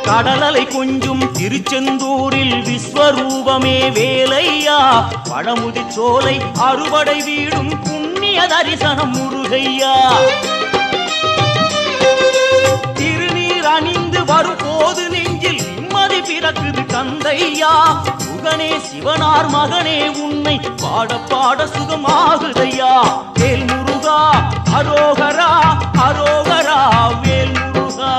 கடலலை கொஞ்சும் திருச்செந்தூரில் விஸ்வரூபமே வேலையா பழமுதி சோலை அறுபடை வீடும் புண்ணிய தரிசனம் முருகையா திருநீர் அணிந்து வரும் போது நெஞ்சில் நிம்மதி பிறக்குது கந்தையா சுகனே சிவனார் மகனே உன்னை பாட பாட சுகமாகுதையா வேல் முருகா அரோகரா அரோகரா வேல் முருகா